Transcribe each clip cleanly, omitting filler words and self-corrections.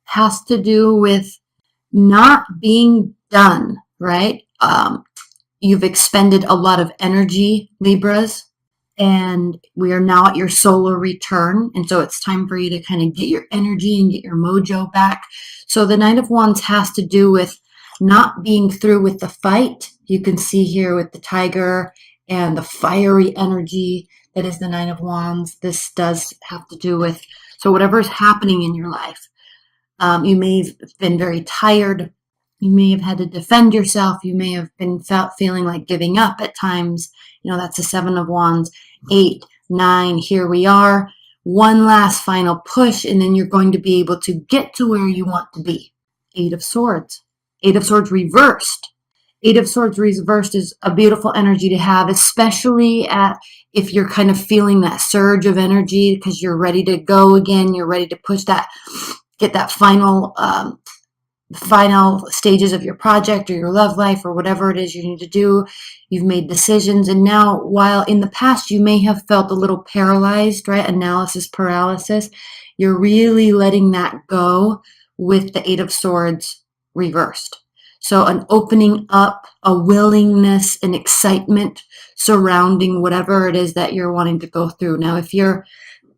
has to do with not being done, right? You've expended a lot of energy, Libras, and we are now at your solar return. And so it's time for you to kind of get your energy and get your mojo back. So the Nine of Wands has to do with not being through with the fight. You can see here with the tiger and the fiery energy that is the Nine of Wands. This does have to do with, so whatever is happening in your life, you may have been very tired. You may have had to defend yourself. You may have been feeling like giving up at times. You know, that's the Seven of Wands. 8, 9, here we are. One last final push, and then you're going to be able to get to where you want to be. 8 of Swords. 8 of Swords reversed. 8 of Swords reversed is a beautiful energy to have, especially if you're kind of feeling that surge of energy because you're ready to go again. You're ready to push that, get that final stages of your project or your love life or whatever it is you need to do. You've made decisions, and now, while in the past you may have felt a little paralyzed, right? Analysis paralysis. You're really letting that go with the 8 of Swords reversed. So an opening up, a willingness, an excitement surrounding whatever it is that you're wanting to go through. Now, if you're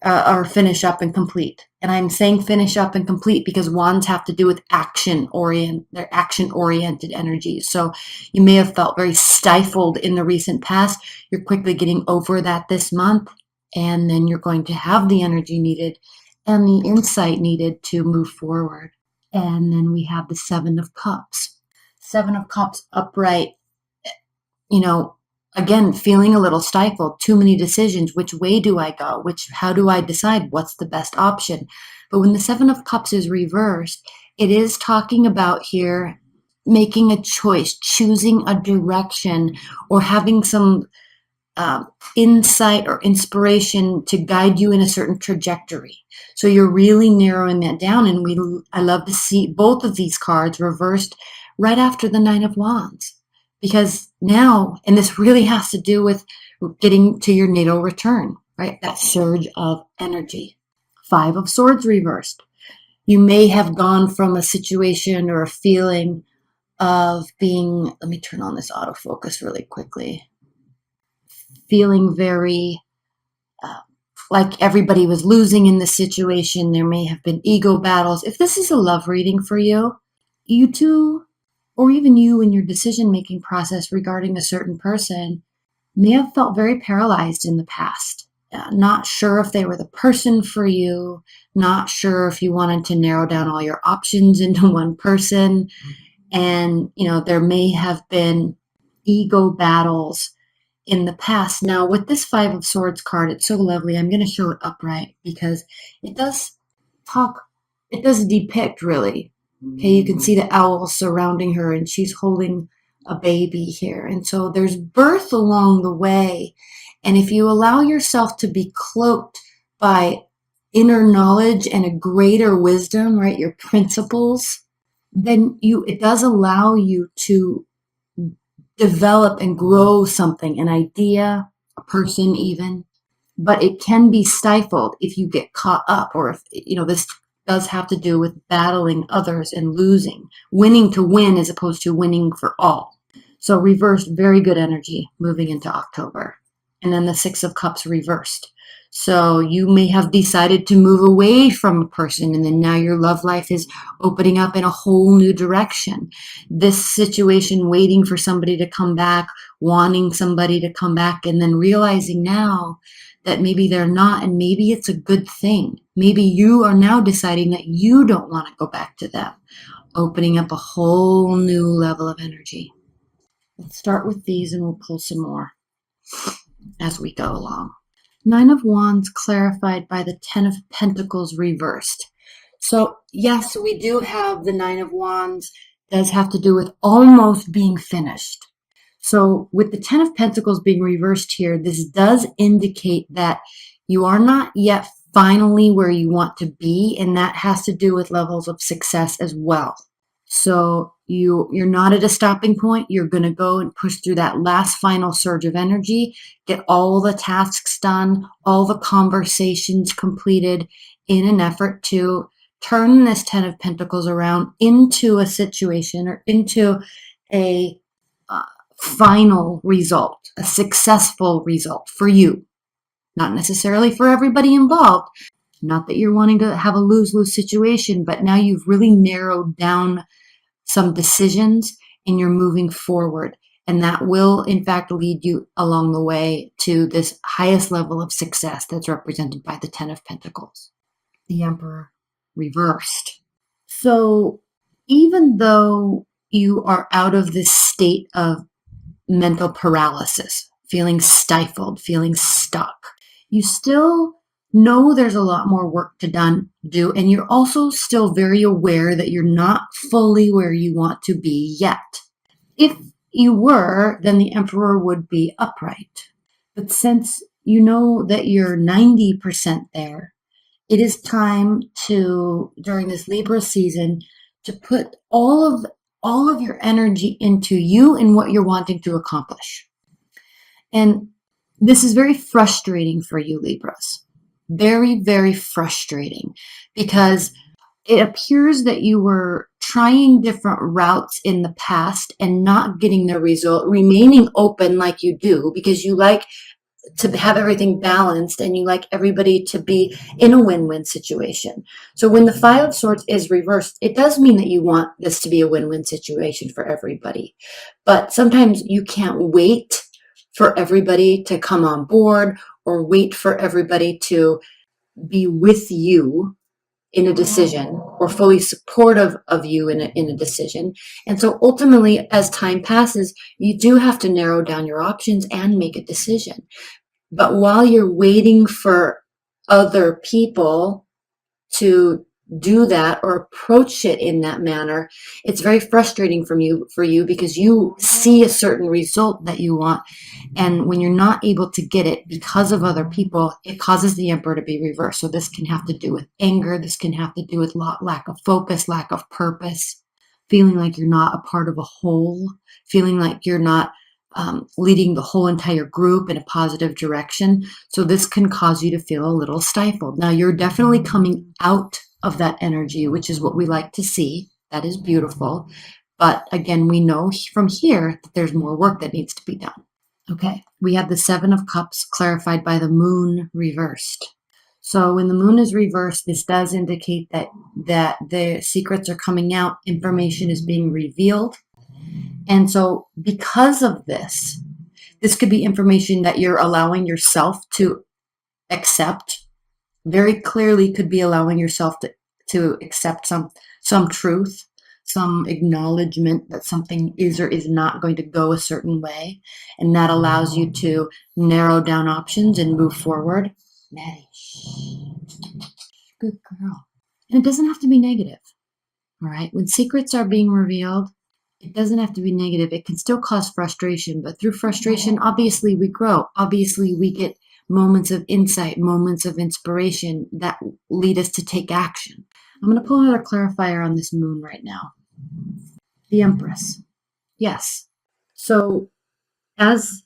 or finish up and complete. And I'm saying finish up and complete because wands have to do with they're action-oriented energies. So you may have felt very stifled in the recent past. You're quickly getting over that this month, and then you're going to have the energy needed and the insight needed to move forward. And then we have the Seven of Cups. Seven of Cups upright, you know, again, feeling a little stifled, too many decisions. Which way do I go? How do I decide what's the best option? But when the Seven of Cups is reversed, it is talking about here making a choice, choosing a direction, or having some insight or inspiration to guide you in a certain trajectory. So you're really narrowing that down. And I love to see both of these cards reversed right after the Nine of Wands. Because now, and this really has to do with getting to your natal return, right? That surge of energy. 5 of Swords reversed. You may have gone from a situation or a feeling of being, let me turn on this autofocus really quickly, feeling very like everybody was losing in the situation. There may have been ego battles. If this is a love reading for you, you too, or even you in your decision-making process regarding a certain person, may have felt very paralyzed in the past. Not sure if they were the person for you, not sure if you wanted to narrow down all your options into one person. And, you know, there may have been ego battles in the past. Now, with this 5 of Swords card, it's so lovely. I'm going to show it upright because it does depict really. Okay, you can see the owl surrounding her, and she's holding a baby here. And so there's birth along the way. And if you allow yourself to be cloaked by inner knowledge and a greater wisdom, right, your principles, then it does allow you to develop and grow something, an idea, a person even. But it can be stifled if you get caught up, or if, you know, this does have to do with battling others and losing, winning to win as opposed to winning for all. So reversed, very good energy moving into October. And then the 6 of Cups reversed. So you may have decided to move away from a person, and then now your love life is opening up in a whole new direction. This situation, waiting for somebody to come back, wanting somebody to come back, and then realizing now that maybe they're not, and maybe it's a good thing. Maybe you are now deciding that you don't want to go back to them, opening up a whole new level of energy. Let's start with these and we'll pull some more as we go along. 9 of Wands clarified by the 10 of Pentacles reversed. So yes, we do have the 9 of Wands does have to do with almost being finished. So with the 10 of Pentacles being reversed here, this does indicate that you are not yet finally where you want to be, and that has to do with levels of success as well. So you're not at a stopping point. You're going to go and push through that last final surge of energy, get all the tasks done, all the conversations completed in an effort to turn this Ten of Pentacles around into a situation or into a final result, a successful result for you, not necessarily for everybody involved. Not that you're wanting to have a lose-lose situation, but now you've really narrowed down some decisions and you're moving forward. And that will, in fact, lead you along the way to this highest level of success that's represented by the Ten of Pentacles, the Emperor reversed. So even though you are out of this state of mental paralysis, feeling stifled, feeling stuck, you still know there's a lot more work to do, and you're also still very aware that you're not fully where you want to be yet. If you were, then the Emperor would be upright. But since you know that you're 90% there, it is time to, during this Libra season, to put all of your energy into you and what you're wanting to accomplish. And this is very frustrating for you, Libras. Very, very frustrating, because it appears that you were trying different routes in the past and not getting the result, remaining open like you do, because you like to have everything balanced and you like everybody to be in a win-win situation. So when the Five of Swords is reversed, it does mean that you want this to be a win-win situation for everybody. But sometimes you can't wait for everybody to come on board or wait for everybody to be with you in a decision or fully supportive of you in a decision. And so ultimately, as time passes, you do have to narrow down your options and make a decision. But while you're waiting for other people to do that or approach it in that manner, it's very frustrating for you because you see a certain result that you want. And when you're not able to get it because of other people, it causes the Emperor to be reversed. So this can have to do with anger. This can have to do with lack of focus, lack of purpose, feeling like you're not a part of a whole, feeling like you're not leading the whole entire group in a positive direction. So this can cause you to feel a little stifled. Now, you're definitely coming out of that energy, which is what we like to see. That is beautiful. But again, we know from here that there's more work that needs to be done. Okay, we have the Seven of Cups clarified by the Moon reversed. So when the Moon is reversed, this does indicate that the secrets are coming out, information is being revealed. And so because of this could be information that you're allowing yourself to accept. Very clearly could be allowing yourself to accept some truth, some acknowledgement that something is or is not going to go a certain way. And that allows you to narrow down options and move forward. Maddie, good girl. And it doesn't have to be negative. All right. When secrets are being revealed, it doesn't have to be negative. It can still cause frustration, but through frustration, obviously we grow. Obviously we get moments of insight, moments of inspiration that lead us to take action. I'm going to pull another clarifier on this Moon right now. The Empress. Yes. So as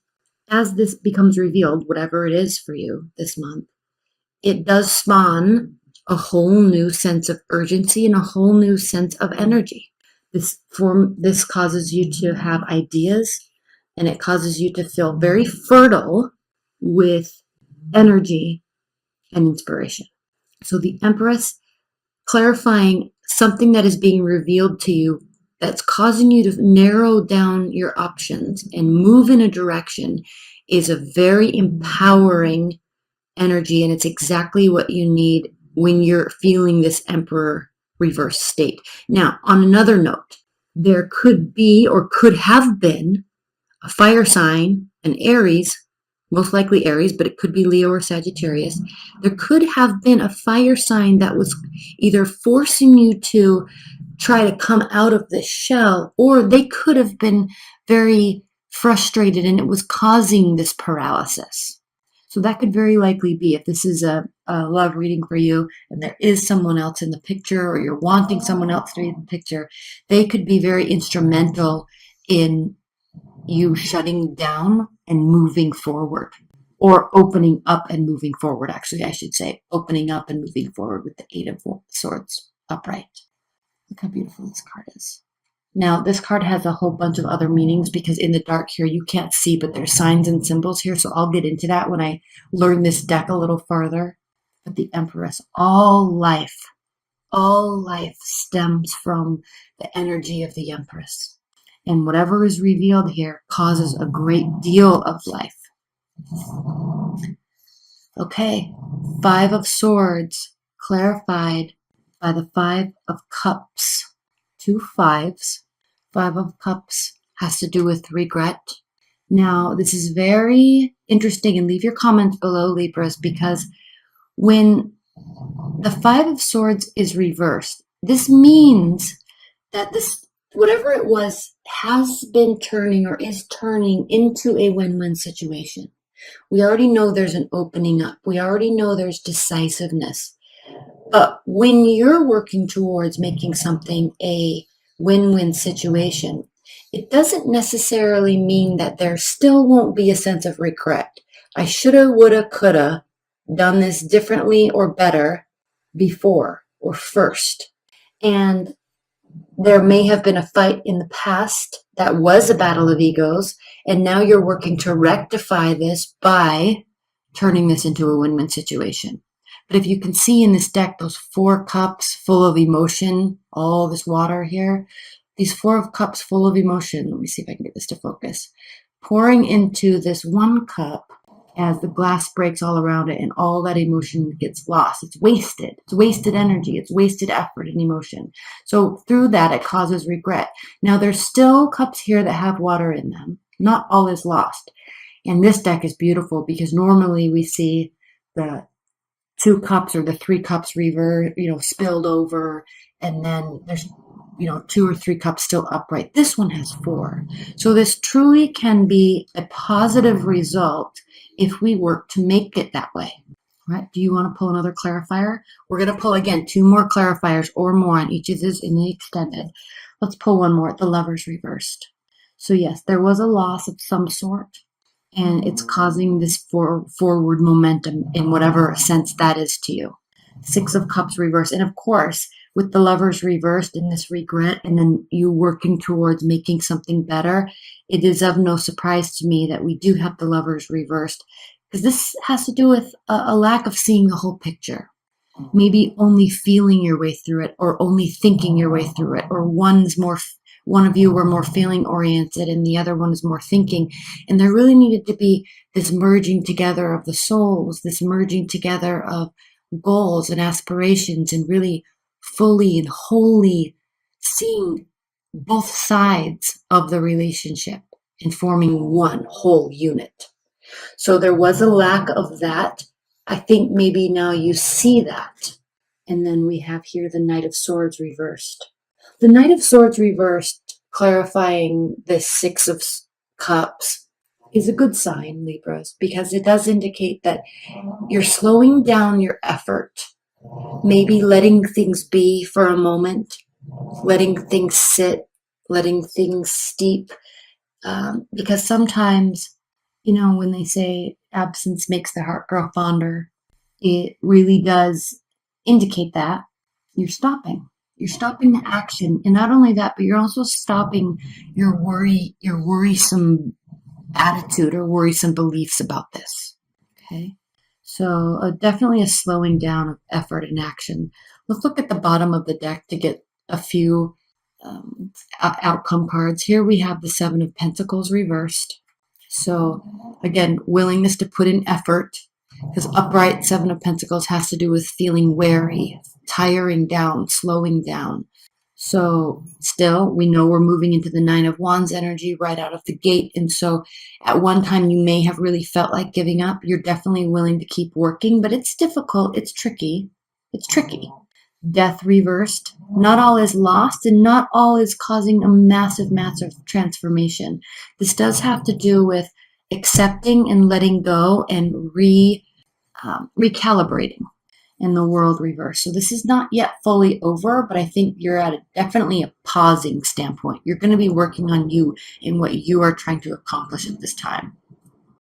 this becomes revealed, whatever it is for you this month, it does spawn a whole new sense of urgency and a whole new sense of energy. This causes you to have ideas, and it causes you to feel very fertile with energy and inspiration. So the Empress, clarifying something that is being revealed to you that's causing you to narrow down your options and move in a direction, is a very empowering energy, and it's exactly what you need when you're feeling this Emperor reverse state. Now, on another note, there could be or could have been a fire sign, an Aries, most likely Aries, but it could be Leo or Sagittarius. There could have been a fire sign that was either forcing you to try to come out of this shell, or they could have been very frustrated and it was causing this paralysis. So that could very likely be, if this is a love reading for you and there is someone else in the picture, or you're wanting someone else to be in the picture, they could be very instrumental in you shutting down and moving forward, or opening up and moving forward. Actually, I should say opening up and moving forward with the Eight of Swords upright. Look how beautiful this card is. Now, this card has a whole bunch of other meanings because in the dark here, you can't see, but there's signs and symbols here. So I'll get into that when I learn this deck a little further. But the Empress, all life stems from the energy of the Empress. And whatever is revealed here causes a great deal of life. Okay, Five of Swords, clarified by the Five of Cups. 2 5s. 5 of Cups has to do with regret. Now, this is very interesting, and leave your comments below, Libras, because when the 5 of Swords is reversed, this means that this, whatever it was, has been turning or is turning into a win-win situation. We already know there's an opening up. We already know there's decisiveness. But when you're working towards making something a win-win situation, it doesn't necessarily mean that there still won't be a sense of regret. I shoulda, woulda, coulda done this differently or better before or first. And there may have been a fight in the past that was a battle of egos, and now you're working to rectify this by turning this into a win-win situation. But if you can see in this deck, those 4 cups full of emotion, all this water here, these 4 of cups full of emotion, let me see if I can get this to focus, pouring into this 1 cup as the glass breaks all around it and all that emotion gets lost. It's wasted. It's wasted energy. It's wasted effort and emotion. So through that, it causes regret. Now, there's still cups here that have water in them. Not all is lost. And this deck is beautiful because normally we see the 2 cups or the 3 cups spilled over, and then there's 2 or 3 cups still upright. This one has 4. So this truly can be a positive result if we work to make it that way. All right? Do you want to pull another clarifier? We're going to pull again 2 more clarifiers or more on each of these in the extended. Let's pull one more. The Lovers reversed. So yes, there was a loss of some sort, and it's causing this forward momentum in whatever sense that is to you. 6 of Cups reversed. And of course, with the Lovers reversed and this regret, and then you working towards making something better, it is of no surprise to me that we do have the Lovers reversed, because this has to do with a lack of seeing the whole picture. Maybe only feeling your way through it, or only thinking your way through it, or one of you were more feeling oriented and the other one is more thinking. And there really needed to be this merging together of the souls, this merging together of goals and aspirations, and really fully and wholly seeing both sides of the relationship and forming one whole unit. So there was a lack of that. I think maybe now you see that. And then we have here the Knight of Swords reversed. The Knight of Swords reversed, clarifying the 6 of Cups, is a good sign, Libras, because it does indicate that you're slowing down your effort, maybe letting things be for a moment, letting things sit, letting things steep, because sometimes, when they say absence makes the heart grow fonder, it really does indicate that you're stopping. You're stopping the action. And not only that, but you're also stopping your worrisome attitude or worrisome beliefs about this. Okay. So definitely a slowing down of effort and action. Let's look at the bottom of the deck to get a few outcome cards. Here we have the 7 of Pentacles reversed. So again, willingness to put in effort, because upright 7 of Pentacles has to do with feeling weary, tiring down, slowing down. So still, we know we're moving into the 9 of Wands energy right out of the gate. And so at one time you may have really felt like giving up. You're definitely willing to keep working, but it's difficult. It's tricky. It's tricky. Death reversed. Not all is lost, and not all is causing a massive transformation. This does have to do with accepting and letting go and recalibrating. In the World reverse. So this is not yet fully over, but I think you're at definitely a pausing standpoint. You're going to be working on you and what you are trying to accomplish at this time.